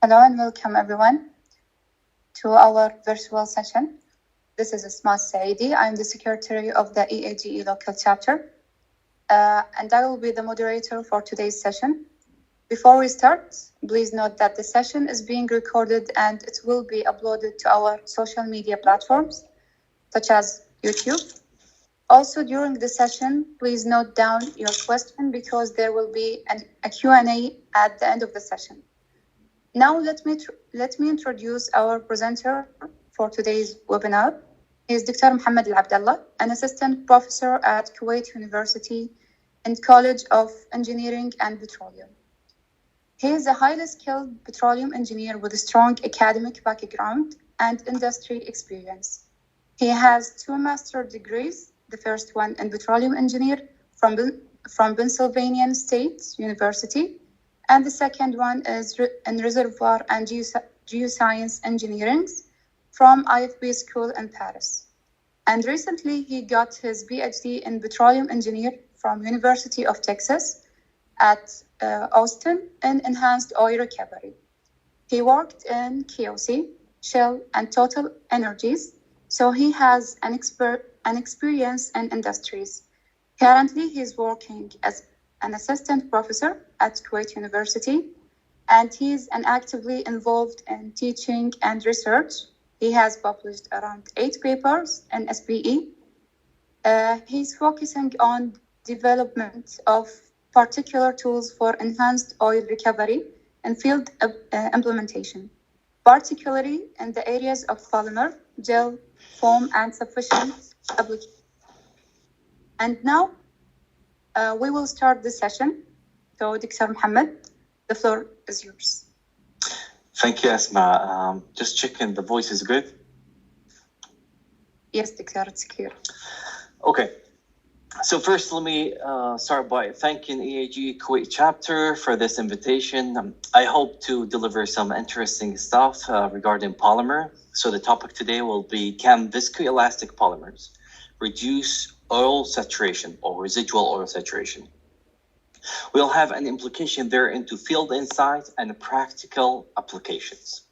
Hello and welcome everyone to our virtual session. This is Asma Saidi. I'm the secretary of the EAGE Local Chapter, and I will be the moderator for today's session. Before we start, please note that the session is being recorded and it will be uploaded to our social media platforms, such as YouTube. Also, during the session, please note down your question because there will be a Q&A at the end of the session. Now, let me introduce our presenter for today's webinar. He is Dr. Mohammad Abdullah, an assistant professor at Kuwait University and College of Engineering and Petroleum. He is a highly skilled petroleum engineer with a strong academic background and industry experience. He has 2 master's degrees, the first one in petroleum engineer from Pennsylvania State University, and the second one is in Reservoir and Geoscience Engineering from IFB School in Paris. And recently he got his PhD in Petroleum Engineer from University of Texas at Austin in Enhanced Oil Recovery. He worked in KOC, Shell, and Total Energies, so he has an experience in industries. Currently, he is working as an assistant professor at Kuwait University, and he is actively involved in teaching and research. He has published around 8 papers in SPE. He's focusing on development of particular tools for enhanced oil recovery and field implementation, particularly in the areas of polymer, gel, foam, and sufficient application. And now, we will start the session. So, Dr. Mohammed, the floor is yours. Thank you, Asma. Just checking the voice is good. Yes, Dr. It's clear. Okay. So first, let me start by thanking EAGE Kuwait chapter for this invitation. I hope to deliver some interesting stuff regarding polymer. So the topic today will be, can viscoelastic polymers reduce oil saturation or residual oil saturation? We'll have an implication there into field insight and practical applications.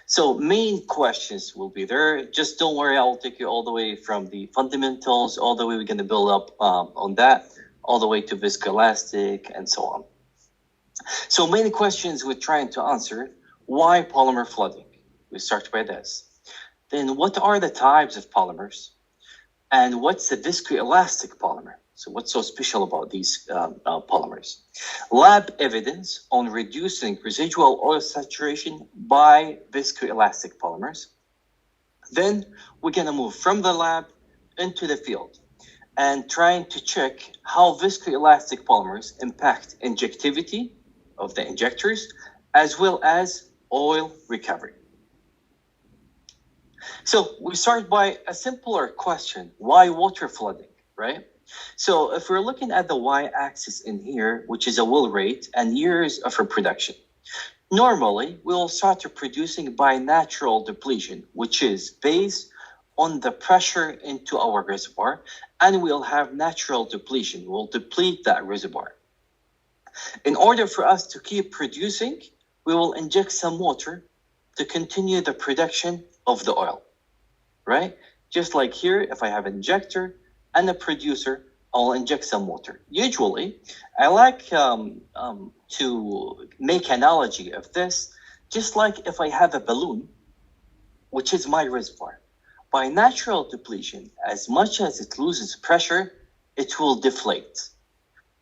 So main questions will be there. Just don't worry, I will take you all the way from the fundamentals, all the way we're going to build up on that, all the way to viscoelastic and so on. So main questions we're trying to answer: why polymer flooding? We start by this. Then what are the types of polymers? And what's the viscoelastic polymer? So what's so special about these polymers? Lab evidence on reducing residual oil saturation by viscoelastic polymers. Then we're going to move from the lab into the field and trying to check how viscoelastic polymers impact injectivity of the injectors as well as oil recovery. So we start by a simpler question: why water flooding, right? So if we're looking at the y-axis in here, which is a well rate and years of reproduction, normally we'll start producing by natural depletion, which is based on the pressure into our reservoir, and we'll have natural depletion. We'll deplete that reservoir. In order for us to keep producing, we will inject some water to continue the production of the oil, right? Just like here, if I have an injector and a producer, I'll inject some water. Usually, I like to make analogy of this, just like if I have a balloon, which is my reservoir. By natural depletion, as much as it loses pressure, it will deflate.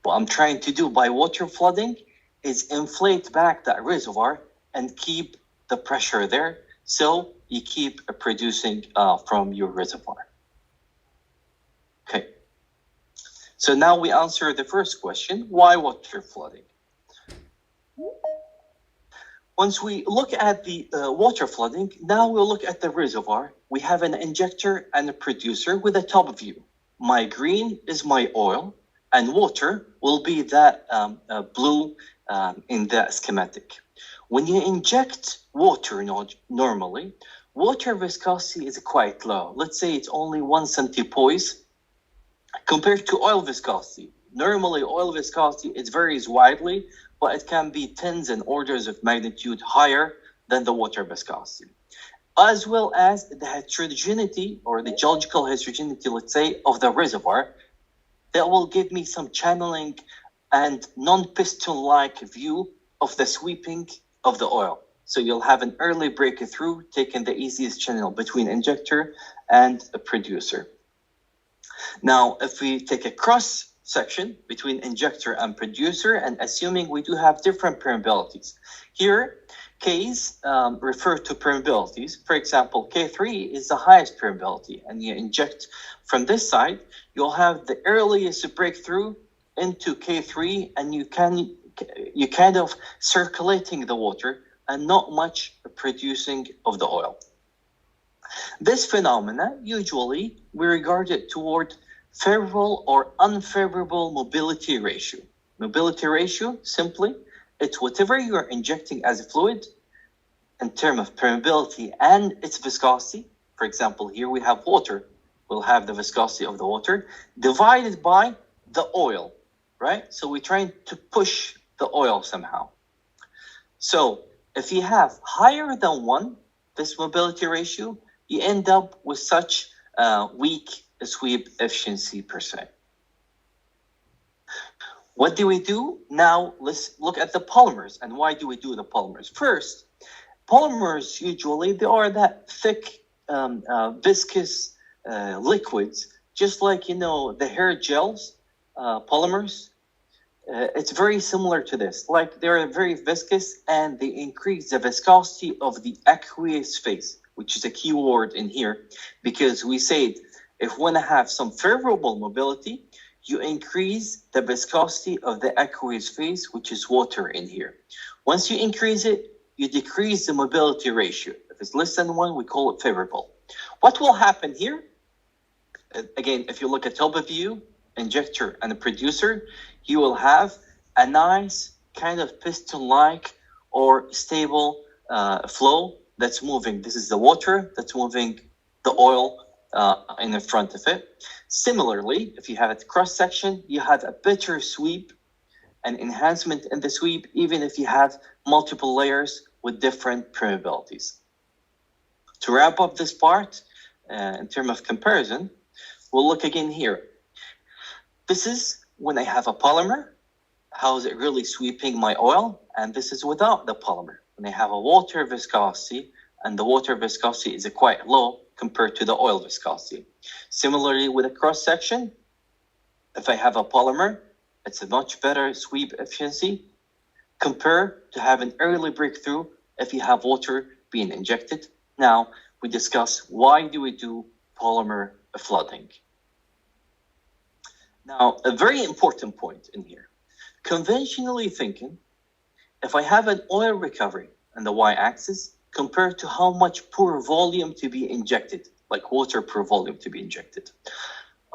What I'm trying to do by water flooding is inflate back that reservoir and keep the pressure there, so you keep producing from your reservoir. Okay. So now we answer the first question: why water flooding? Once we look at the water flooding, now we'll look at the reservoir. We have an injector and a producer with a top view. My green is my oil, and water will be that blue in the schematic. When you inject water normally, water viscosity is quite low. Let's say it's only 1 centipoise compared to oil viscosity. Normally, oil viscosity, it varies widely, but it can be tens and orders of magnitude higher than the water viscosity, as well as the heterogeneity or the geological heterogeneity, let's say, of the reservoir. That will give me some channeling and non-piston-like view of the sweeping of the oil. So you'll have an early breakthrough, taking the easiest channel between injector and a producer. Now, if we take a cross section between injector and producer, and assuming we do have different permeabilities. Here, K's refer to permeabilities. For example, K3 is the highest permeability, and you inject from this side, you'll have the earliest breakthrough into K3, and you kind of circulating the water and not much producing of the oil. This phenomena, usually we regard it toward favorable or unfavorable mobility ratio. Mobility ratio, simply, it's whatever you are injecting as a fluid in terms of permeability and its viscosity. For example, here we have water. We'll have the viscosity of the water divided by the oil, right? So we're trying to push the oil somehow. So if you have higher than 1, this mobility ratio, you end up with such weak sweep efficiency per se. What do we do? Now let's look at the polymers. And why do we do the polymers? First, polymers usually, they are that thick, viscous liquids, just like, the hair gels, polymers. It's very similar to this. Like, they're very viscous and they increase the viscosity of the aqueous phase, which is a key word in here, because we said if we want to have some favorable mobility, you increase the viscosity of the aqueous phase, which is water in here. Once you increase it, you decrease the mobility ratio. If it's less than 1, we call it favorable. What will happen here? Again, if you look at top view, injector and a producer, you will have a nice kind of piston-like or stable flow that's moving. This is the water that's moving the oil in the front of it. Similarly, if you have a cross-section, you have a better sweep and enhancement in the sweep, even if you have multiple layers with different permeabilities. To wrap up this part, in terms of comparison, we'll look again here. This is when I have a polymer, how is it really sweeping my oil? And this is without the polymer. When I have a water viscosity, and the water viscosity is quite low compared to the oil viscosity. Similarly, with a cross-section, if I have a polymer, it's a much better sweep efficiency compared to have an early breakthrough if you have water being injected. Now, we discuss why do we do polymer flooding. Now, a very important point in here. Conventionally thinking, if I have an oil recovery on the y-axis compared to how much per volume to be injected, like water per volume to be injected,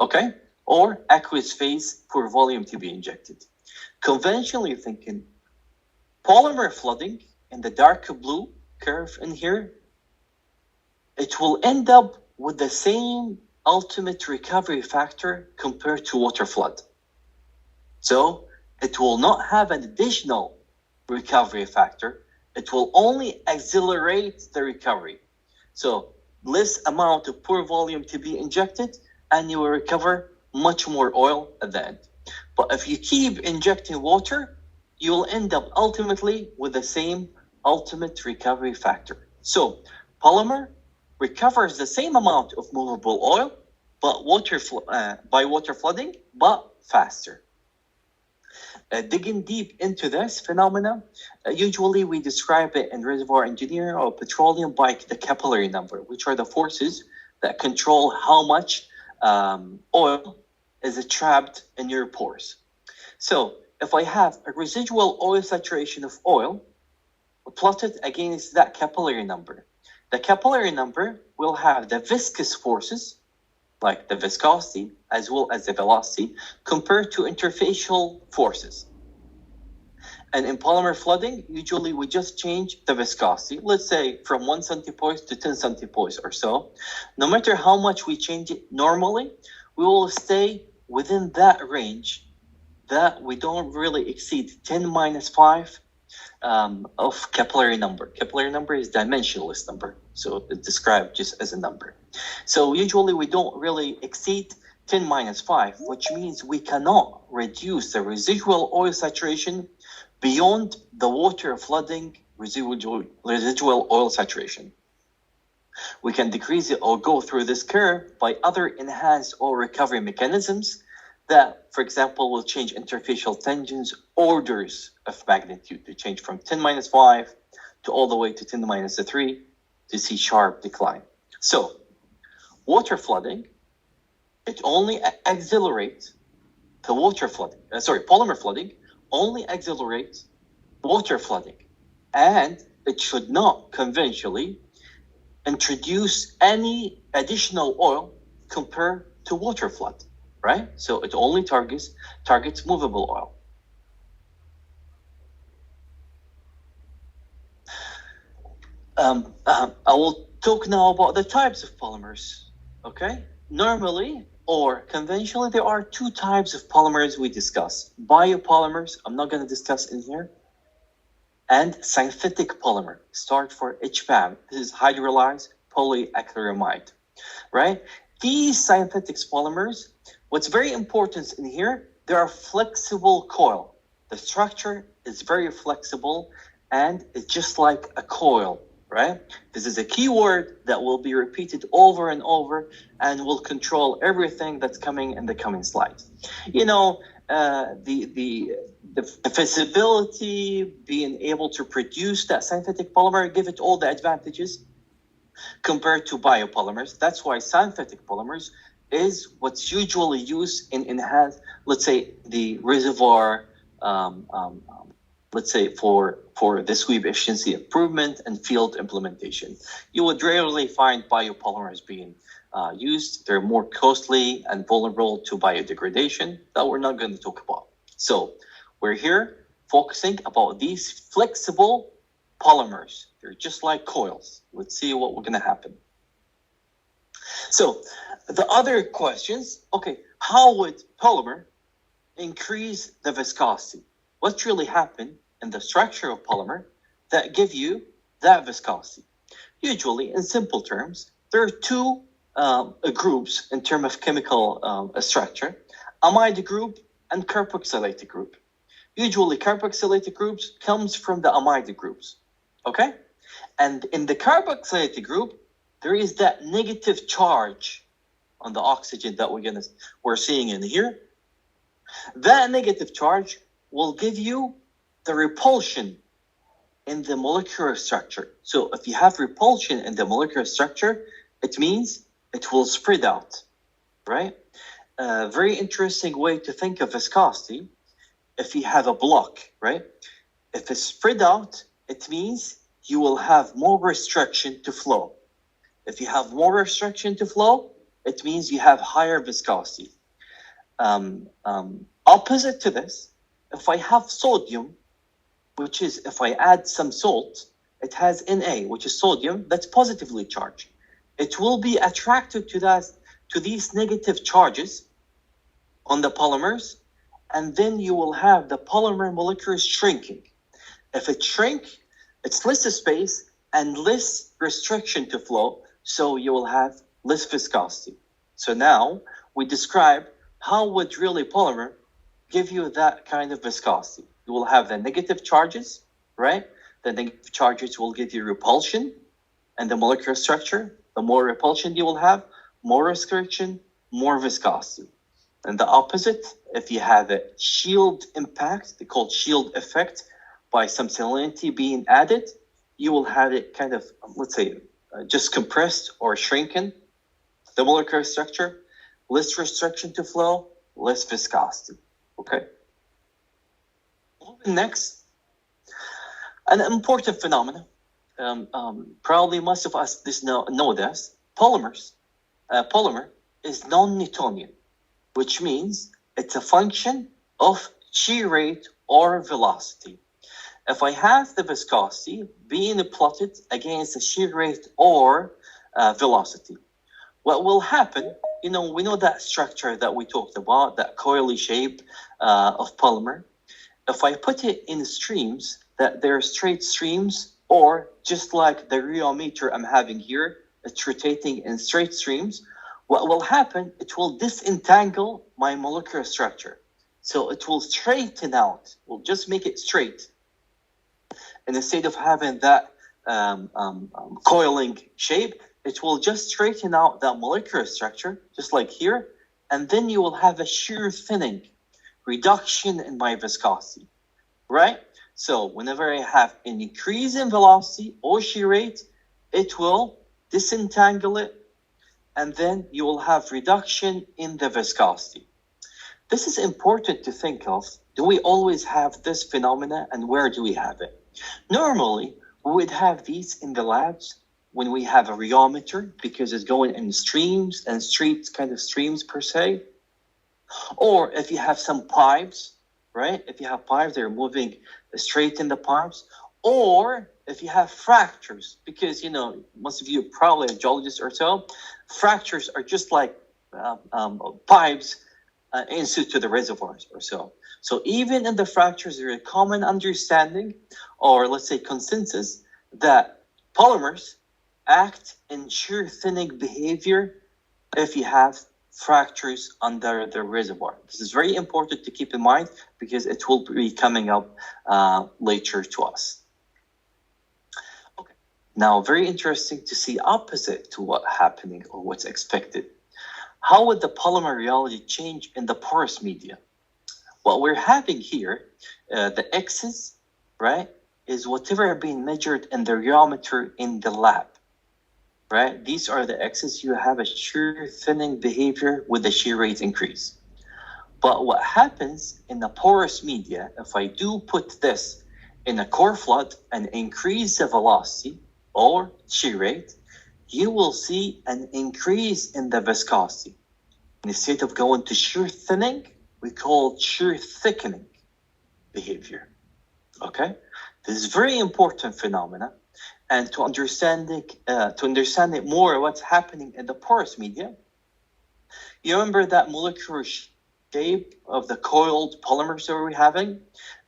okay? Or aqueous phase per volume to be injected. Conventionally thinking, polymer flooding in the dark blue curve in here, it will end up with the same ultimate recovery factor compared to water flood. So it will not have an additional recovery factor. It will only accelerate the recovery. So less amount of per volume to be injected, and you will recover much more oil at the end. But if you keep injecting water, you will end up ultimately with the same ultimate recovery factor. So polymer recovers the same amount of movable oil, but by water flooding, but faster. Digging deep into this phenomena, usually we describe it in reservoir engineering or petroleum by the capillary number, which are the forces that control how much oil is trapped in your pores. So if I have a residual oil saturation of oil plotted against that capillary number, the capillary number will have the viscous forces, like the viscosity, as well as the velocity, compared to interfacial forces. And in polymer flooding, usually we just change the viscosity, let's say from 1 centipoise to 10 centipoise or so. No matter how much we change it normally, we will stay within that range that we don't really exceed 10 minus 5. of capillary number. Capillary number is dimensionless number, so it's described just as a number. So usually we don't really exceed 10 minus 5, which means we cannot reduce the residual oil saturation beyond the water flooding residual oil saturation. We can decrease it or go through this curve by other enhanced oil recovery mechanisms that, for example, will change interfacial tensions orders of magnitude to change from 10 minus 5 to all the way to 10 minus 3 to see sharp decline. So water flooding, it only accelerates the water flooding, polymer flooding only accelerates water flooding, and it should not conventionally introduce any additional oil compared to water flood, right? So it only targets movable oil. I will talk now about the types of polymers, okay? Normally or conventionally, there are two types of polymers we discuss. Biopolymers, I'm not going to discuss in here, and synthetic polymer, start for HPAM. This is hydrolyzed polyacrylamide, right? These synthetic polymers, what's very important in here, they are flexible coil. The structure is very flexible and it's just like a coil, right? This is a key word that will be repeated over and over and will control everything that's coming in the coming slides. You know, the feasibility, being able to produce that synthetic polymer, give it all the advantages compared to biopolymers. That's why synthetic polymers is what's usually used in enhanced, let's say, the reservoir, let's say for the sweep efficiency improvement and field implementation. You would rarely find biopolymers being used. They're more costly and vulnerable to biodegradation that we're not going to talk about. So we're here focusing about these flexible polymers. They're just like coils. Let's see what we're going to happen. So the other questions, okay, how would polymer increase the viscosity? What really happened in the structure of polymer that give you that viscosity? Usually, in simple terms, there are two groups in terms of chemical structure, amide group and carboxylated group. Usually, carboxylated groups comes from the amide groups, okay? And in the carboxylated group, there is that negative charge on the oxygen that we're seeing in here. That negative charge will give you the repulsion in the molecular structure. So if you have repulsion in the molecular structure, it means it will spread out, right? A very interesting way to think of viscosity. If you have a block, right? If it's spread out, it means you will have more restriction to flow. If you have more restriction to flow, it means you have higher viscosity. Opposite to this, if I have sodium, which is if I add some salt, it has Na, which is sodium, that's positively charged. It will be attracted to these negative charges on the polymers, and then you will have the polymer molecules shrinking. If it shrink, it's less space and less restriction to flow, so you will have less viscosity. So now we describe how would really polymer give you that kind of viscosity. You will have the negative charges, right? The negative charges will give you repulsion and the molecular structure. The more repulsion you will have, more restriction, more viscosity. And the opposite, if you have a shield impact, they call shield effect, by some salinity being added, you will have it kind of, let's say, just compressed or shrinking the molecular structure, less restriction to flow, less viscosity. Okay. Next, an important phenomenon. Probably most of us know this. Polymer is non-Newtonian, which means it's a function of shear rate or velocity. If I have the viscosity being plotted against the shear rate or velocity, what will happen, we know that structure that we talked about, that coily shape of polymer. If I put it in streams, that they're straight streams, or just like the rheometer I'm having here, it's rotating in straight streams. What will happen, it will disentangle my molecular structure. So it will straighten out, will just make it straight. And instead of having that coiling shape, it will just straighten out that molecular structure, just like here. And then you will have a shear thinning, reduction in my viscosity, right? So whenever I have an increase in velocity or shear rate, it will disentangle it, and then you will have reduction in the viscosity. This is important to think of. Do we always have this phenomena, and where do we have it? Normally, we would have these in the labs when we have a rheometer, because it's going in streams and straight kind of streams per se. Or if you have some pipes, right? If you have pipes, they're moving straight in the pipes. Or if you have fractures, because, you know, most of you are probably a geologist or so, fractures are just like pipes into the reservoirs or so. So even in the fractures, there is a common understanding, or let's say consensus, that polymers act in shear thinning behavior if you have fractures under the reservoir. This is very important to keep in mind because it will be coming up later to us. Okay. Now, very interesting to see opposite to what's happening or what's expected. How would the polymer rheology change in the porous media? What we're having here, the X's, right, is whatever being measured in the rheometer in the lab, right? These are the X's. You have a shear thinning behavior with a shear rate increase. But what happens in the porous media, if I do put this in a core flood and increase the velocity or shear rate, you will see an increase in the viscosity. Instead of going to shear thinning, we call it shear thickening behavior. Okay? This is very important phenomena. And to understand it more, what's happening in the porous media, you remember that molecular shape of the coiled polymers that we're having?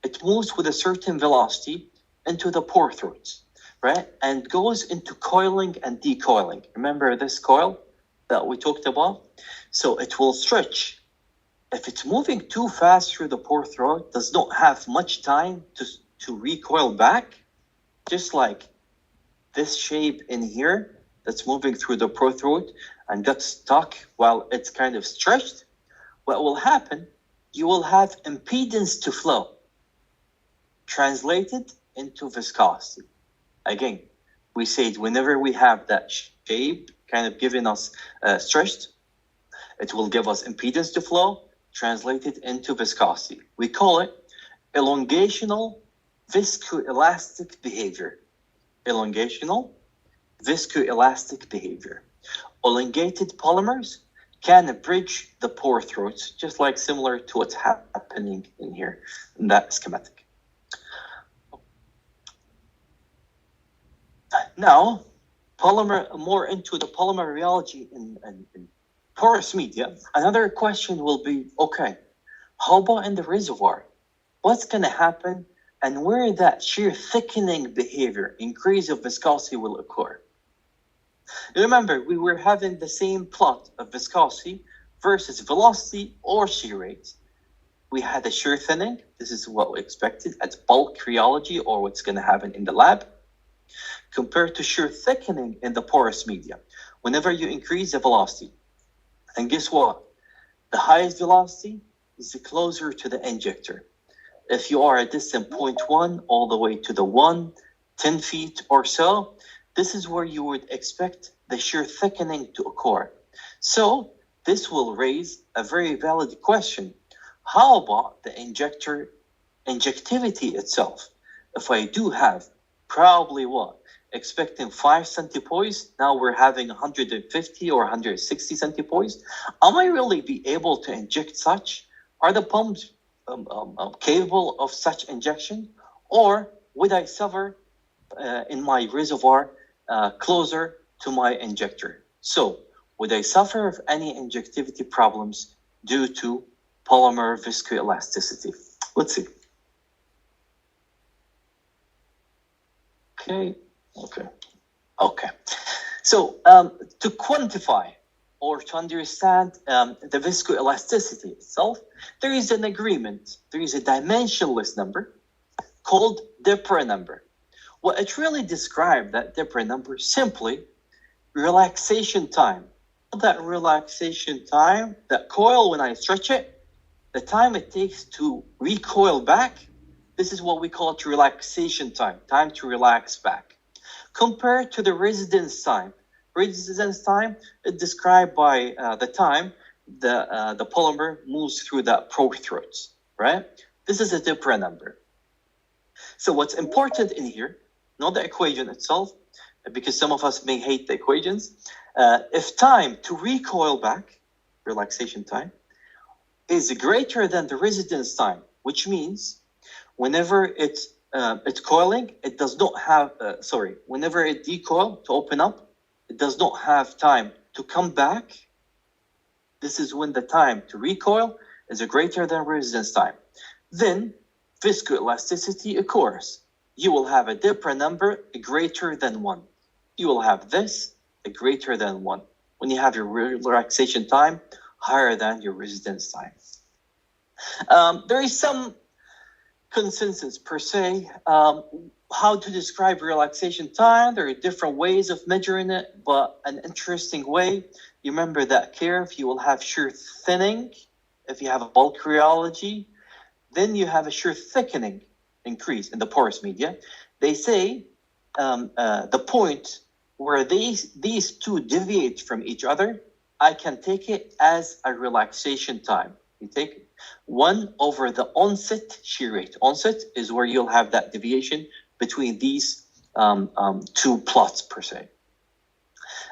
It moves with a certain velocity into the pore throats, right? And goes into coiling and decoiling. Remember this coil that we talked about? So it will stretch. If it's moving too fast through the pore throat, does not have much time to recoil back, just like this shape in here that's moving through the pore throat and got stuck while it's kind of stretched, what will happen, you will have impedance to flow translated into viscosity. Again, we said whenever we have that shape kind of giving us stretched, it will give us impedance to flow translated into viscosity. We call it elongational viscoelastic behavior. Elongational viscoelastic behavior. Elongated polymers can bridge the pore throats, just like similar to what's happening in here in that schematic. Now, more into the polymer rheology in porous media. Another question will be, okay, how about in the reservoir? What's going to happen and where that shear thickening behavior, increase of viscosity will occur? Remember, we were having the same plot of viscosity versus velocity or shear rate. We had a shear thinning. This is what we expected at bulk rheology, or what's going to happen in the lab, compared to shear thickening in the porous media. Whenever you increase the velocity, and guess what? The highest velocity is closer to the injector. If you are a distant 0.1 all the way to the 10 feet or so, this is where you would expect the shear thickening to occur. So this will raise a very valid question. How about the injectivity itself? If I do have probably expecting 5 centipoise, now we're having 150 or 160 centipoise. Am I really be able to inject such? Are the pumps capable of such injection? Or would I suffer in my reservoir closer to my injector? So would I suffer of any injectivity problems due to polymer viscoelasticity? Let's see. Okay. So to quantify or to understand the viscoelasticity itself, there is an agreement. There is a dimensionless number called Dipper number. What it really describes, that Dipper number, simply relaxation time. That relaxation time, that coil, when I stretch it, the time it takes to recoil back, this is what we call it relaxation time to relax back. Compared to the residence time. Residence time is described by the time the polymer moves through that probe throats, right? This is a Dipper number. So what's important in here, not the equation itself, because some of us may hate the equations. If time to recoil back, relaxation time, is greater than the residence time, which means whenever it's coiling, it does not have, whenever it decoil to open up, it does not have time to come back. This is when the time to recoil is greater than residence time. Then viscoelasticity occurs. You will have a Dipper number greater than 1. You will have this greater than 1 when you have your relaxation time higher than your residence time. There is some consensus per se how to describe relaxation time. There are different ways of measuring it, but an interesting way, you remember that curve, you will have shear thinning if you have a bulk rheology, then you have a shear thickening increase in the porous media. They say the point where these two deviate from each other, I can take it as a relaxation time. You take 1 over the onset shear rate. Onset is where you'll have that deviation between these two plots per se.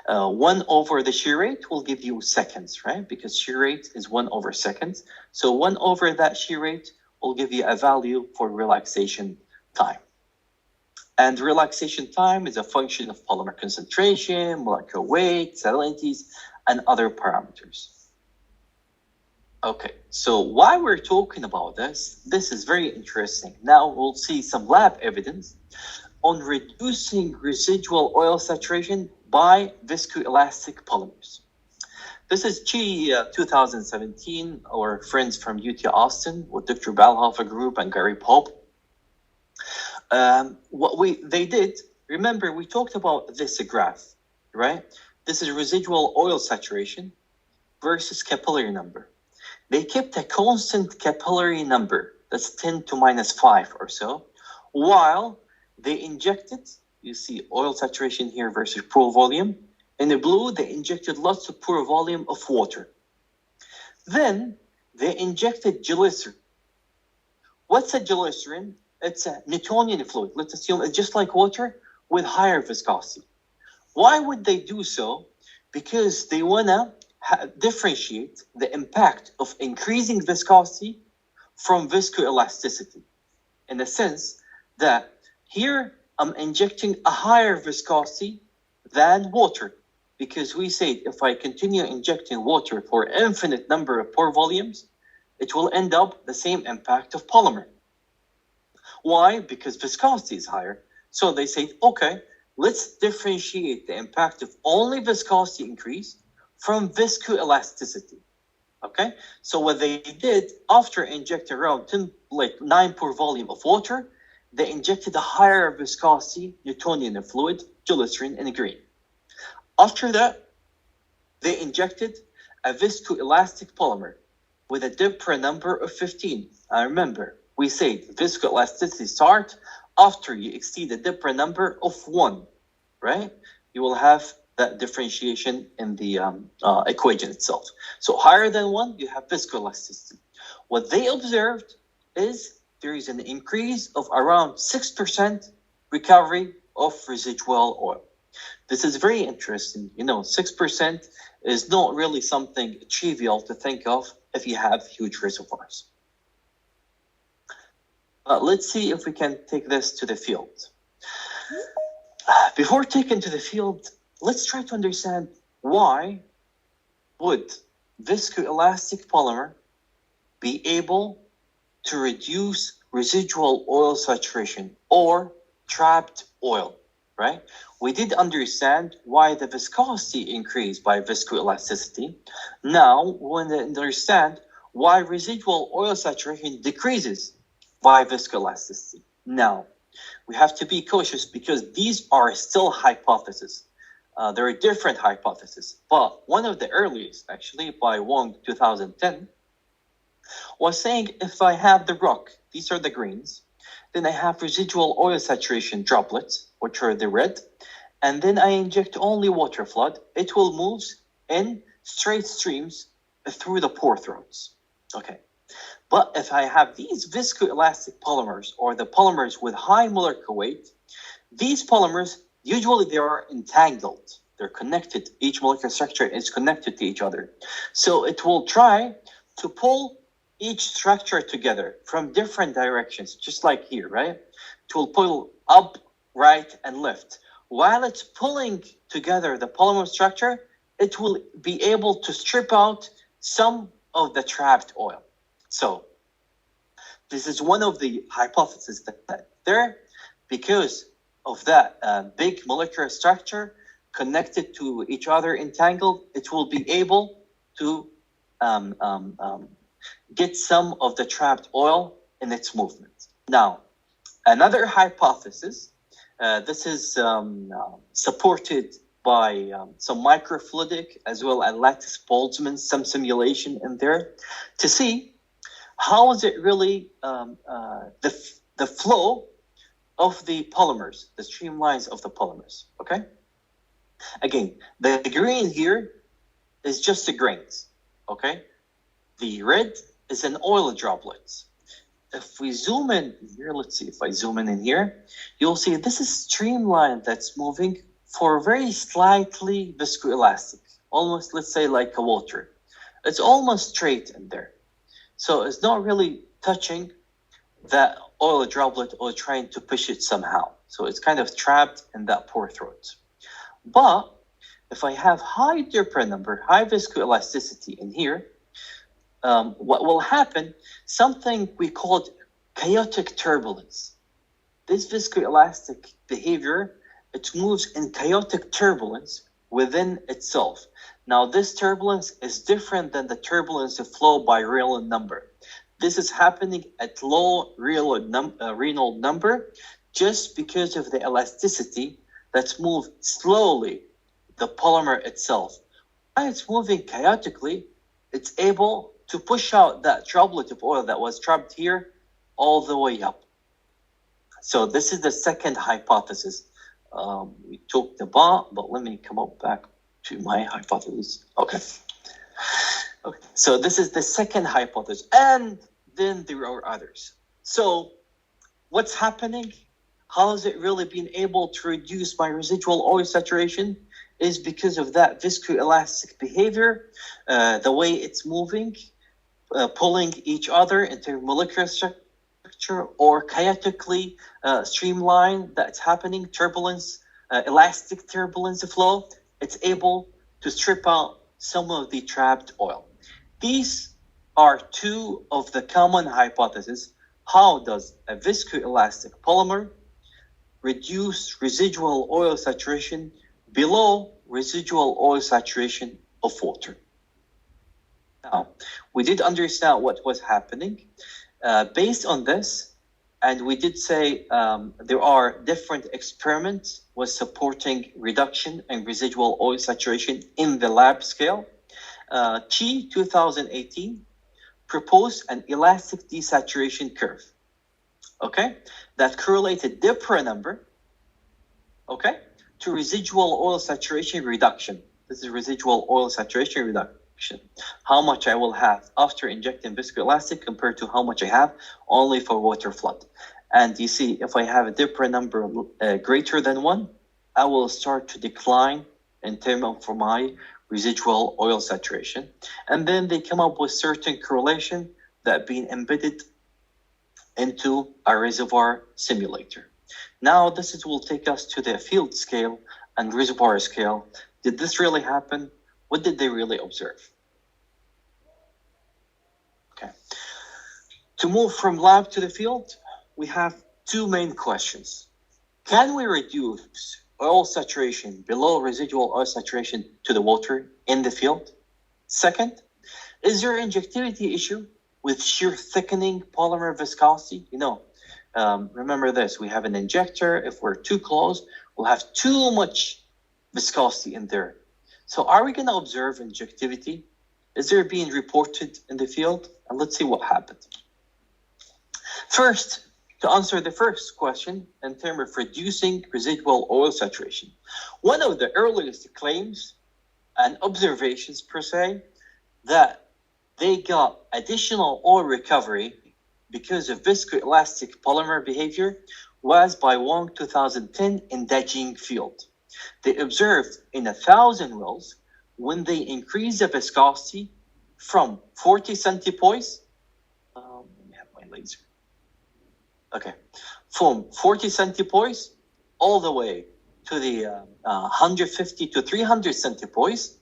1 over the shear rate will give you seconds, right? Because shear rate is 1 over seconds. So 1 over that shear rate will give you a value for relaxation time. And relaxation time is a function of polymer concentration, molecular weight, salinities, and other parameters. Okay, so why we're talking about this is very interesting. Now we'll see some lab evidence on reducing residual oil saturation by viscoelastic polymers. This is Chi 2017, our friends from UT Austin with Dr. Balhofer Group and Gary Pope. What they did, remember we talked about this graph, right? This is residual oil saturation versus capillary number. They kept a constant capillary number, that's 10 to minus 5 or so, while they injected, you see oil saturation here versus pore volume. In the blue, they injected lots of pore volume of water. Then they injected glycerin. What's a glycerin? It's a Newtonian fluid. Let's assume it's just like water with higher viscosity. Why would they do so? Because they want to differentiate the impact of increasing viscosity from viscoelasticity, in the sense that here I'm injecting a higher viscosity than water, because we said if I continue injecting water for infinite number of pore volumes, it will end up the same impact of polymer. Why? Because viscosity is higher. So they said, okay, let's differentiate the impact of only viscosity increase from viscoelasticity. Okay, so what they did after injecting around 9 pore volume of water, they injected a higher viscosity Newtonian fluid, glycerin in green. After that, they injected a viscoelastic polymer with a Dipper number of 15. I remember we said viscoelasticity starts after you exceed a Dipper number of 1, right? You will have that differentiation in the equation itself. So higher than 1, you have viscoelasticity. What they observed is there is an increase of around 6% recovery of residual oil. This is very interesting. 6% is not really something trivial to think of if you have huge reservoirs. Let's see if we can take this to the field. Before taking to the field, let's try to understand why would viscoelastic polymer be able to reduce residual oil saturation or trapped oil. right? We did understand why the viscosity increased by viscoelasticity. Now we want to understand why residual oil saturation decreases by viscoelasticity. Now, we have to be cautious because these are still hypotheses. There are different hypotheses, but one of the earliest, actually, by Wong 2010, was saying if I have the rock, these are the greens, then I have residual oil saturation droplets, which are the red, and then I inject only water flood, it will move in straight streams through the pore throats. Okay. But if I have these viscoelastic polymers, or the polymers with high molecular weight, these polymers, usually they are entangled. They're connected. Each molecular structure is connected to each other. So it will try to pull each structure together from different directions, just like here, right? It will pull up, right, and left. While it's pulling together the polymer structure, it will be able to strip out some of the trapped oil. So this is one of the hypotheses that there, because of that big molecular structure connected to each other, entangled, it will be able to get some of the trapped oil in its movement. Now, another hypothesis, this is supported by some microfluidic as well as lattice Boltzmann, some simulation in there to see how is it really the flow of the polymers, the streamlines of the polymers, okay? Again, the green here is just the grains, okay? The red is an oil droplets. If we zoom in here, let's see if I zoom in here, you'll see this is streamline that's moving for very slightly viscoelastic, almost, let's say, like a water. It's almost straight in there. So it's not really touching that oil droplet or trying to push it somehow. So it's kind of trapped in that pore throat. But if I have high Dupre number, high viscoelasticity in here, what will happen, something we called chaotic turbulence. This viscoelastic behavior, it moves in chaotic turbulence within itself. Now, this turbulence is different than the turbulence of flow by Rayleigh number. This is happening at low Rayleigh number just because of the elasticity that's moved slowly, the polymer itself. While it's moving chaotically, it's able to push out that droplet of oil that was trapped here all the way up. So this is the second hypothesis we talked about, but let me come up back to my hypothesis. Okay. So this is the second hypothesis, and then there are others. So what's happening? How has it really been able to reduce my residual oil saturation? Is because of that viscoelastic behavior, the way it's moving, pulling each other into molecular structure, or chaotically streamline that's happening, turbulence, elastic turbulence flow. It's able to strip out some of the trapped oil. These are two of the common hypotheses. How does a viscoelastic polymer reduce residual oil saturation below residual oil saturation of water? Now, we did understand what was happening. Based on this, and we did say there are different experiments with supporting reduction in residual oil saturation in the lab scale. Chi 2018 proposed an elastic desaturation curve, okay, that correlated Dupre number, okay, to residual oil saturation reduction. This is residual oil saturation reduction. How much I will have after injecting viscoelastic compared to how much I have only for water flood. And you see, if I have a Dupre number greater than 1, I will start to decline in terms of my residual oil saturation. And then they come up with certain correlation that being embedded into a reservoir simulator. Now this will take us to the field scale and reservoir scale. Did this really happen? What did they really observe? Okay. To move from lab to the field, we have two main questions. Can we reduce oil saturation below residual oil saturation to the water in the field? Second, is there an injectivity issue with shear thickening polymer viscosity? Remember this, we have an injector. If we're too close, we'll have too much viscosity in there. So are we going to observe injectivity? Is there being reported in the field? And let's see what happened. First, to answer the first question in terms of reducing residual oil saturation, one of the earliest claims and observations per se that they got additional oil recovery because of viscoelastic polymer behavior was by Wong 2010 in Dajing field. They observed in 1,000 wells when they increased the viscosity from 40 centipoise. Let me have my laser. Okay, from 40 centipoise all the way to the 150 to 300 centipoise,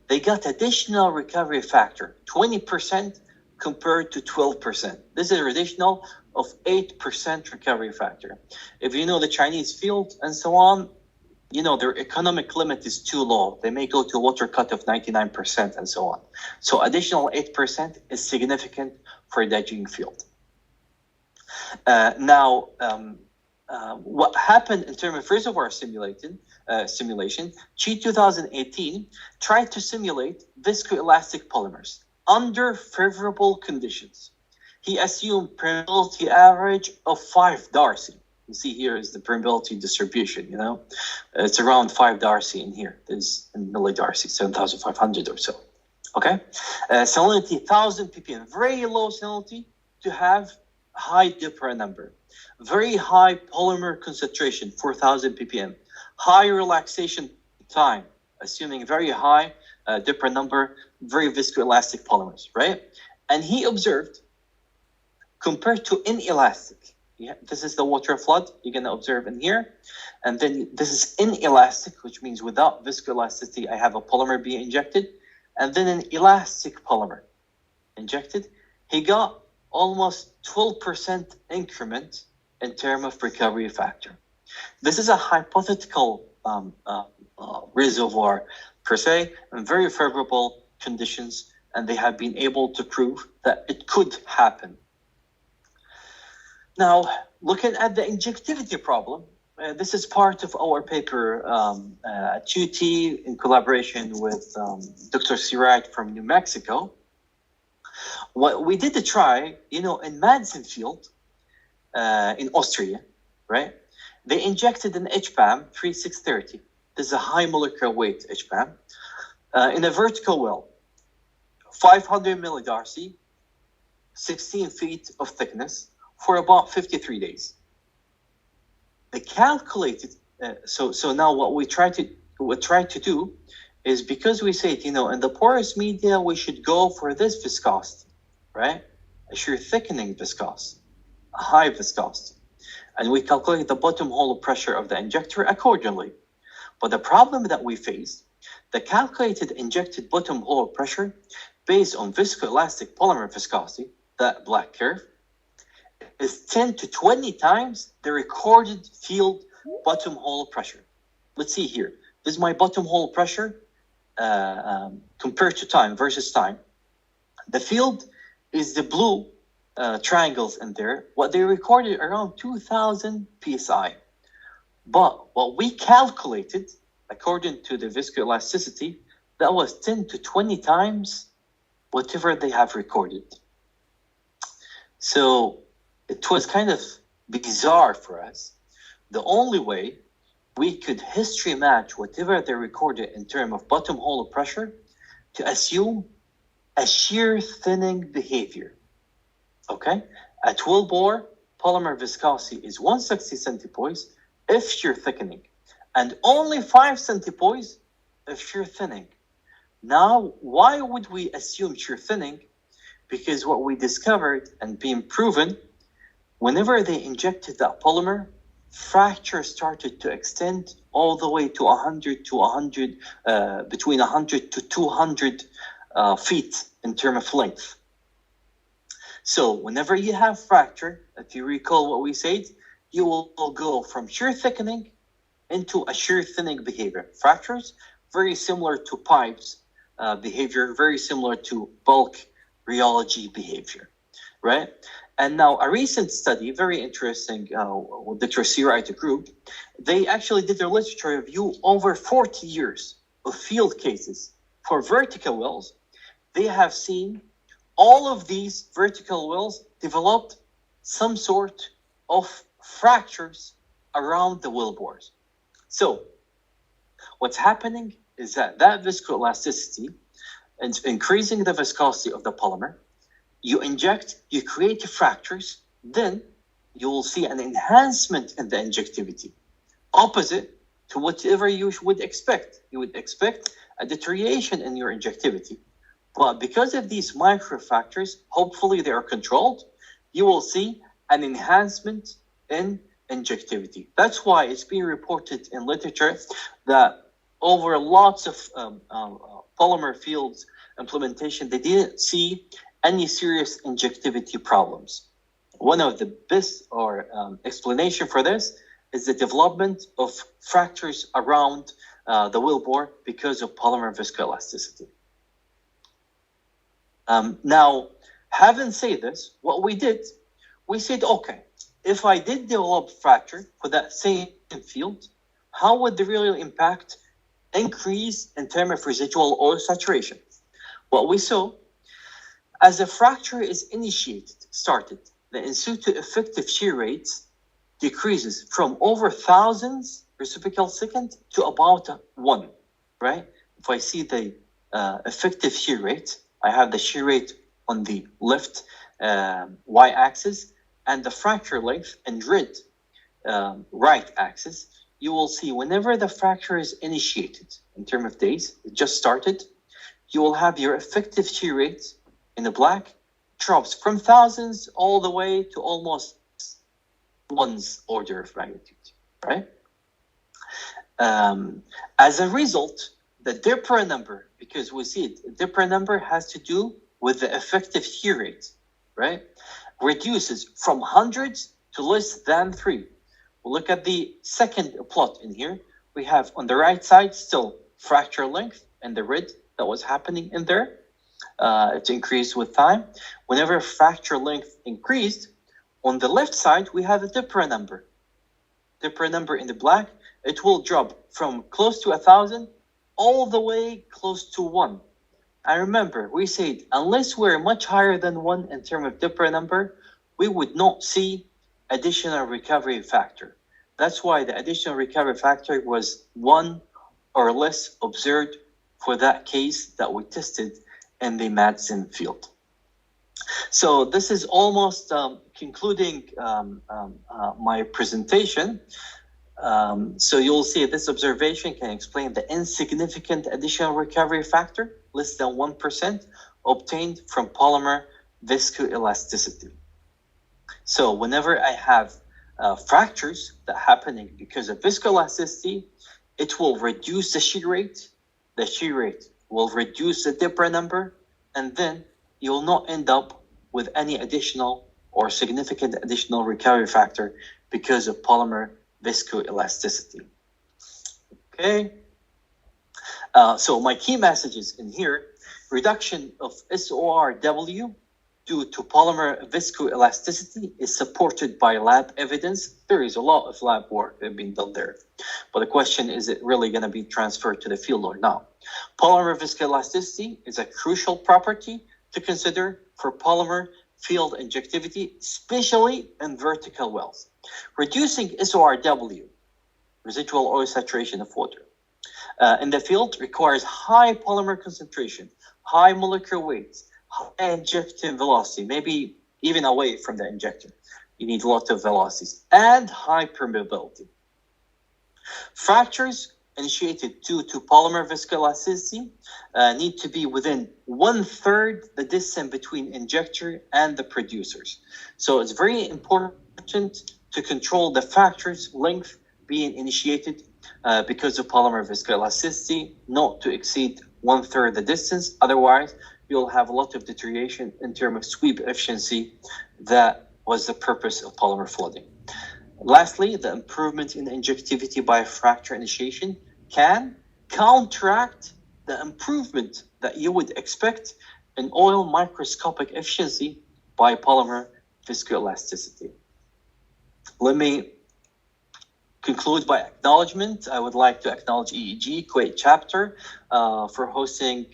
they got additional recovery factor, 20% compared to 12%. This is an additional of 8% recovery factor. If you know the Chinese field and so on, their economic limit is too low. They may go to a water cut of 99% and so on. So additional 8% is significant for Dajing field. What happened in terms of reservoir simulation, Chi 2018 tried to simulate viscoelastic polymers under favorable conditions. He assumed permeability average of 5 Darcy. You see here is the permeability distribution, It's around 5 Darcy in here. This in millidarcy, 7,500 or so. Okay? Salinity 1,000 ppm. Very low salinity to have high Dipper number. Very high polymer concentration, 4,000 ppm. High relaxation time, assuming very high Dipper number, very viscoelastic polymers, right? And he observed, compared to inelastic, this is the water flood you're going to observe in here. And then this is inelastic, which means without viscoelasticity, I have a polymer being injected. And then an elastic polymer injected. He got almost 12% increment in terms of recovery factor. This is a hypothetical reservoir per se, and very favorable conditions, and they have been able to prove that it could happen. Now, looking at the injectivity problem, this is part of our paper at UT in collaboration with Dr. Sirat from New Mexico. What we did to try, in Madsen field in Austria, right? They injected an HPAM 3630. This is a high molecular weight HPAM in a vertical well, 500 millidarcy, 16 feet of thickness for about 53 days. They calculated. So now what we try to do is, because we said, in the porous media, we should go for this viscosity, right? A shear thickening viscosity, a high viscosity. And we calculate the bottom hole pressure of the injector accordingly. But the problem that we face, the calculated injected bottom hole pressure based on viscoelastic polymer viscosity, that black curve, is 10 to 20 times the recorded field bottom hole pressure. Let's see here. This is my bottom hole pressure compared to time versus time. The field is the blue triangles in there. What they recorded around 2,000 psi. But what we calculated, according to the viscoelasticity, that was 10 to 20 times whatever they have recorded. So it was kind of bizarre for us. The only way we could history match whatever they recorded in terms of bottom hole pressure to assume a shear thinning behavior. Okay? At well bore, polymer viscosity is 160 centipoise if shear thickening, and only 5 centipoise if shear thinning. Now, why would we assume shear thinning? Because what we discovered and being proven, whenever they injected that polymer, fracture started to extend all the way to 100 to 100, between 100 to 200 feet in terms of length. So whenever you have fracture, if you recall what we said, you will go from shear thickening into a shear thinning behavior. Fractures, very similar to pipes behavior, very similar to bulk rheology behavior, right? And now a recent study, very interesting, with the Tracirite group, they actually did their literature review over 40 years of field cases for vertical wells. They have seen all of these vertical wells developed some sort of fractures around the well bores. So what's happening is that viscoelasticity and increasing the viscosity of the polymer, you inject, you create fractures, then you will see an enhancement in the injectivity, opposite to whatever you would expect. You would expect a deterioration in your injectivity. But because of these microfractures, hopefully they are controlled, you will see an enhancement in injectivity. That's why it's being reported in literature that over lots of polymer fields implementation, they didn't see any serious injectivity problems. One of the best explanation for this is the development of fractures around the well bore because of polymer viscoelasticity. Now, having said this, what we did, we said, okay, if I did develop fracture for that same field, how would the real impact increase in terms of residual oil saturation? What we saw, as a fracture is started, the in situ effective shear rates decreases from over thousands reciprocal second to about 1, right? If I see the effective shear rate, I have the shear rate on the left y-axis and the fracture length in red right axis. You will see whenever the fracture is initiated in terms of days, it just started, you will have your effective shear rate in the black drops from thousands all the way to almost 1's order of magnitude, right? As a result, the Dipper number, because we see it, Dipper number has to do with the effective shear rate, right? Reduces from hundreds to less than 3. We'll look at the second plot in here. We have on the right side still fracture length and the red that was happening in there. It increased with time. Whenever fracture length increased, on the left side, we have a Dipper number. Dipper number in the black, it will drop from close to 1,000 all the way close to 1. I remember we said, unless we're much higher than 1 in terms of Dipper number, we would not see additional recovery factor. That's why the additional recovery factor was 1 or less observed for that case that we tested in the Madsen field. So this is almost concluding my presentation. So you'll see this observation can explain the insignificant additional recovery factor, less than 1%, obtained from polymer viscoelasticity. So whenever I have fractures that are happening because of viscoelasticity, it will reduce the shear rate. The shear rate will reduce the Dipper number, and then you'll not end up with any additional or significant additional recovery factor because of polymer viscoelasticity. Okay. So my key messages in here: reduction of SORW due to polymer viscoelasticity is supported by lab evidence. There is a lot of lab work that has been done there. But the question is, it really going to be transferred to the field or not? Polymer viscoelasticity is a crucial property to consider for polymer field injectivity, especially in vertical wells. Reducing SORW, residual oil saturation of water, in the field requires high polymer concentration, high molecular weights, high injection velocity, maybe even away from the injector. You need a lot of velocities and high permeability. Fractures initiated due to polymer viscoelasticity need to be within 1/3 the distance between injector and the producers. So it's very important to control the fractures length being initiated because of polymer viscoelasticity, not to exceed 1/3 the distance. Otherwise, you'll have a lot of deterioration in terms of sweep efficiency. That was the purpose of polymer flooding. Lastly, the improvement in injectivity by fracture initiation can counteract the improvement that you would expect in oil microscopic efficiency by polymer viscoelasticity. Let me conclude by acknowledgement. I would like to acknowledge EAGE Kuwait chapter for hosting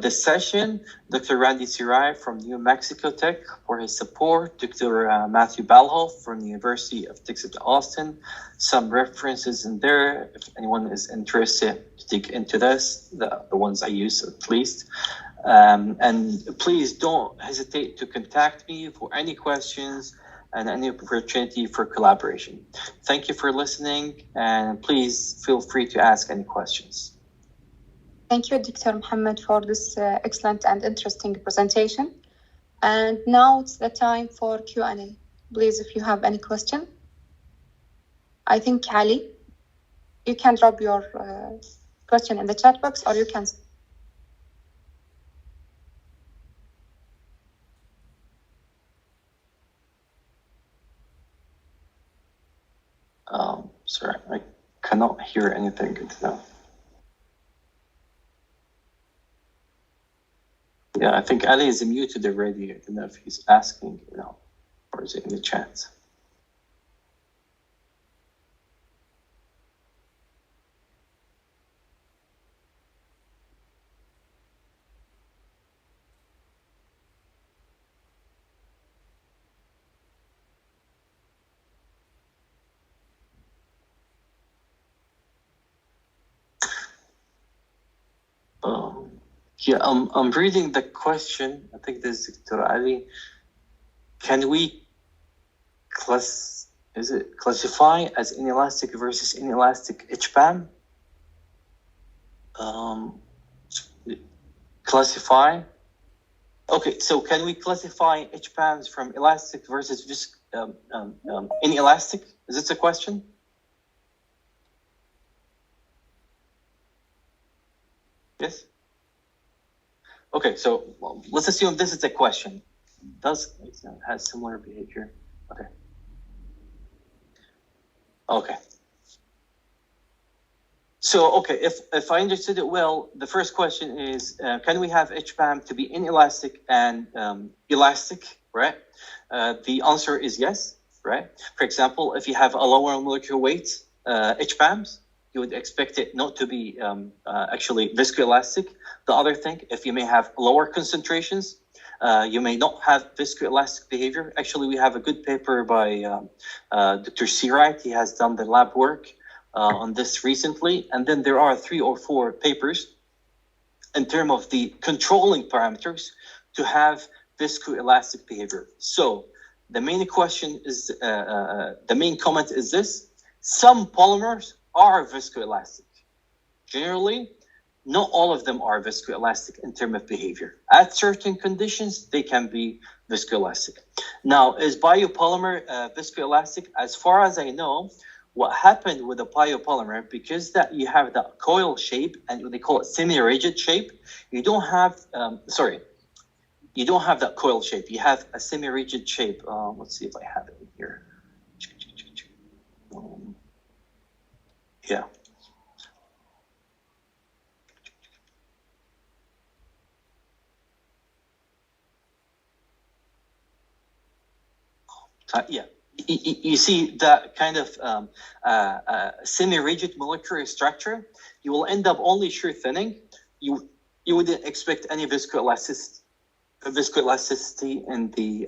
this session, Dr. Randy Sirai from New Mexico Tech for his support, Dr. Matthew Balhoff from the University of Texas at Austin. Some references in there if anyone is interested to dig into this, the ones I use at least. And please don't hesitate to contact me for any questions and any opportunity for collaboration. Thank you for listening, and please feel free to ask any questions. Thank you, Dr. Mohammed, for this excellent and interesting presentation. And now it's the time for Q&A. Please, if you have any question. I think, Ali, you can drop your question in the chat box, or you can... Sorry, I cannot hear anything good now. Yeah, I think Ali is muted already. I don't know if he's asking, or is it in the chat? Yeah, I'm reading the question. I think this is Dr. Ali. Can we classify as inelastic versus inelastic HPAM? Classify. Okay, so can we classify HPAMs from elastic versus inelastic? Is this a question? Yes. Okay, so let's assume this is a question. Has similar behavior. Okay. Okay. So, okay, if I understood it well, the first question is, can we have HPAM to be inelastic and elastic, right? The answer is yes, right? For example, if you have a lower molecular weight HPAMs, you would expect it not to be actually viscoelastic. The other thing, if you may have lower concentrations, you may not have viscoelastic behavior. Actually, we have a good paper by Dr. Seawright. He has done the lab work on this recently. And then there are 3 or 4 papers in terms of the controlling parameters to have viscoelastic behavior. So the main question is, the main comment is this: some polymers are viscoelastic. Generally, not all of them are viscoelastic in terms of behavior. At certain conditions, they can be viscoelastic. Now, is biopolymer viscoelastic? As far as I know, what happened with a biopolymer, because that you have that coil shape and they call it semi-rigid shape, you don't have, you don't have that coil shape. You have a semi-rigid shape. Let's see if I have it in here. Yeah. Yeah. You see that kind of semi-rigid molecular structure, you will end up only shear thinning. You wouldn't expect any viscoelasticity in the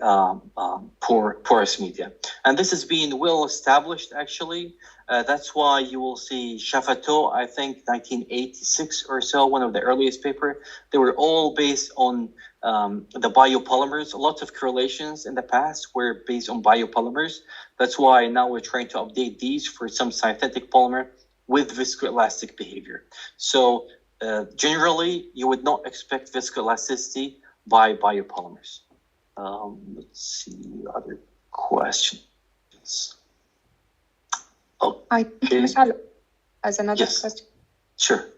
porous media. And this has been well established, actually. That's why you will see Chafateau, I think 1986 or so, one of the earliest paper. They were all based on the biopolymers. A lot of correlations in the past were based on biopolymers. That's why now we're trying to update these for some synthetic polymer with viscoelastic behavior. So generally, you would not expect viscoelasticity by biopolymers. Let's see other questions. Oh, I think Michelle has another question. Sure.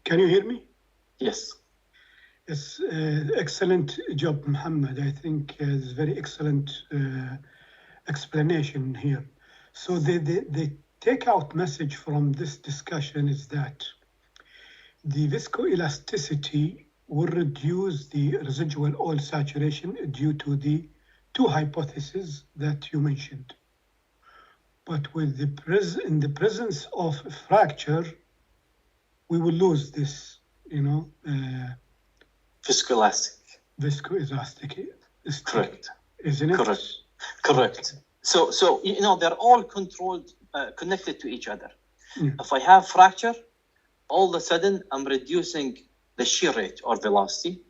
Can you hear me? Yes. Yes, excellent job, Mohammed. I think it's very excellent explanation here. So the take-out message from this discussion is that the viscoelasticity will reduce the residual oil saturation due to the two hypotheses that you mentioned. But with in the presence of fracture, we will lose this, Viscoelastic. Viscoelastic. Correct. Isn't it? Correct. So they're all controlled, connected to each other. Yeah. If I have fracture, all of a sudden I'm reducing the shear rate or velocity.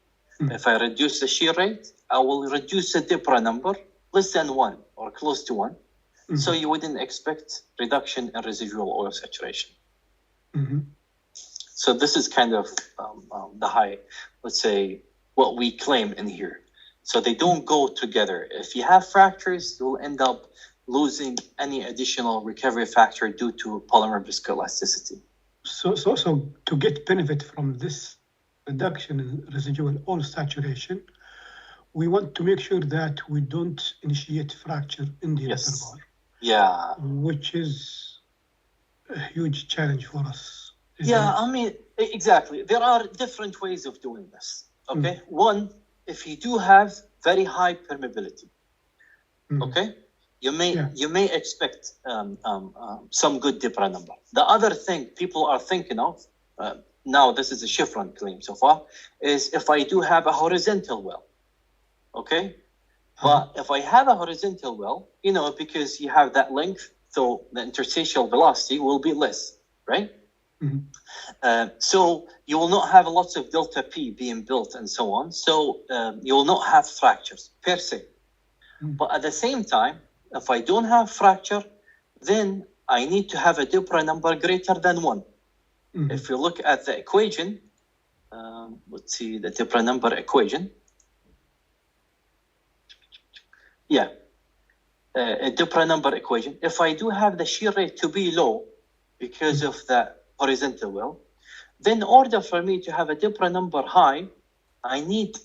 If I reduce the shear rate, I will reduce the DIPRA number less than 1 or close to 1. So you wouldn't expect reduction in residual oil saturation. So this is kind of the high, let's say, what we claim in here. So they don't go together. If you have fractures, you'll end up losing any additional recovery factor due to polymer viscoelasticity. So to get benefit from this reduction in residual oil saturation, we want to make sure that we don't initiate fracture in the reservoir. Yeah. Which is a huge challenge for us. I mean, exactly. There are different ways of doing this. Okay. One, if you do have very high permeability, okay, you may expect some good DIPRA number. The other thing people are thinking of, now this is a Chevron claim so far, is if I do have a horizontal well, okay? But if I have a horizontal well, because you have that length, so the interstitial velocity will be less, right? So you will not have lots of delta P being built and so on. So you will not have fractures per se. But at the same time, if I don't have fracture, then I need to have a DIPRA number greater than 1. If you look at the equation, let's see the DIPRA number equation. Yeah, a DIPRA number equation. If I do have the shear rate to be low because of the horizontal well, then in order for me to have a DIPRA number high, I need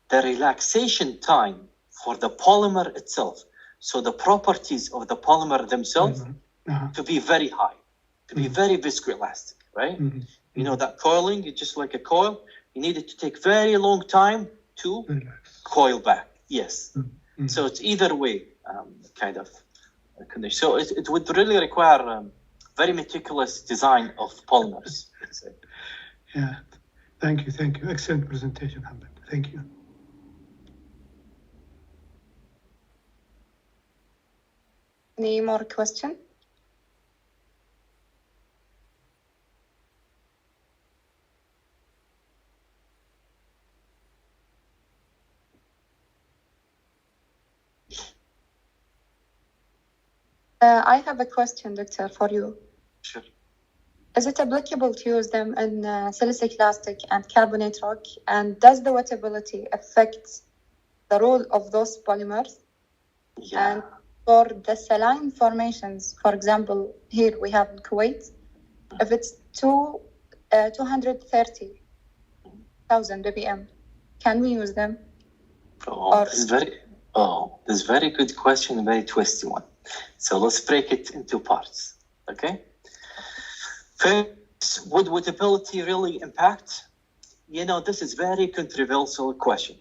the relaxation time for the polymer itself. So the properties of the polymer themselves to be very high, to be very viscoelastic, right? That coiling is just like a coil. You need it to take very long time to coil back. Yes. So it's either way kind of condition. So it would really require very meticulous design of polymers. Yeah. Thank you. Excellent presentation, Hamad. Thank you. Any more question? I have a question, Doctor, for you. Sure. Is it applicable to use them in silicic and carbonate rock? And does the wettability affect the role of those polymers? Yeah. And for the saline formations, for example, here we have in Kuwait, if it's 230,000 ppm, can we use them? This is very good question, a very twisty one. So let's break it into parts, okay? First, would wettability really impact? This is very controversial question.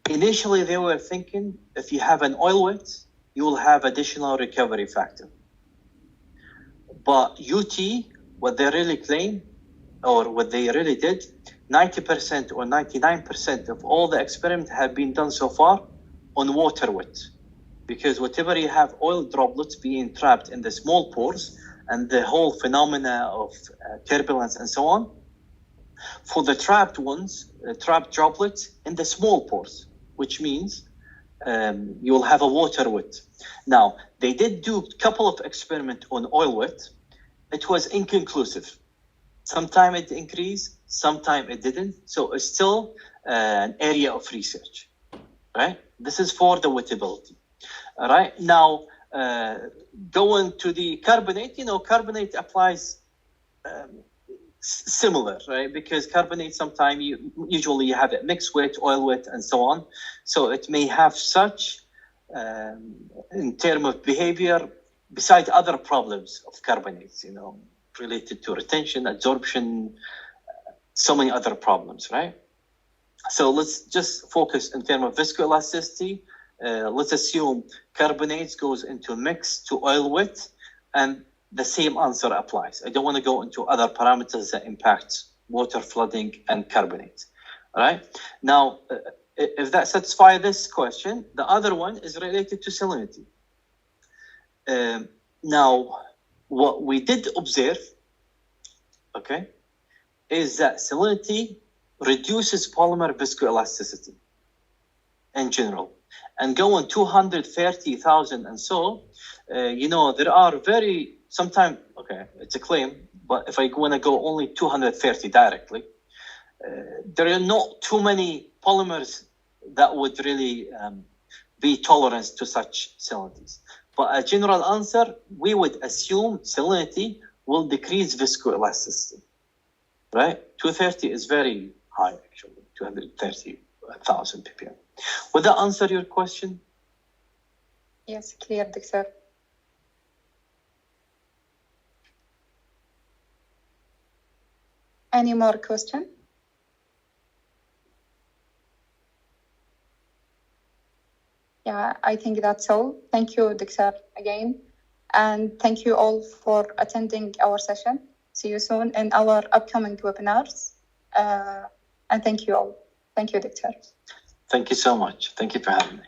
Initially, they were thinking if you have an oil wet, you will have additional recovery factor. But UT, what they really claim, or what they really did, 90% or 99% of all the experiments have been done so far on water wet. Because whatever you have oil droplets being trapped in the small pores and the whole phenomena of turbulence and so on, for the trapped ones, trapped droplets in the small pores, which means you will have a water wet. Now, they did do a couple of experiments on oil wet. It was inconclusive. Sometime it increased, sometime it didn't. So it's still an area of research, right? This is for the wettability. All right. Now, going to the carbonate, carbonate applies similar, right? Because carbonate sometimes usually you have it mixed with, oil with, and so on. So it may have such in terms of behavior, besides other problems of carbonates, related to retention, absorption, so many other problems, right? So let's just focus in terms of viscoelasticity. Let's assume carbonates goes into mix to oil with, and the same answer applies. I don't want to go into other parameters that impact water flooding and carbonates. All right. Now, if that satisfies this question, the other one is related to salinity. Now, what we did observe, okay, is that salinity reduces polymer viscoelasticity in general. And going 230,000 and so, there are sometimes, okay, it's a claim, but if I want to go only 230 directly, there are not too many polymers that would really be tolerant to such salinities. But a general answer, we would assume salinity will decrease viscoelasticity, right? 230 is very high, actually, 230,000 ppm. Would that answer your question? Yes, clear, Doctor. Any more question? Yeah, I think that's all. Thank you, Doctor, again. And thank you all for attending our session. See you soon in our upcoming webinars. And thank you all. Thank you, Doctor. Thank you so much. Thank you for having me.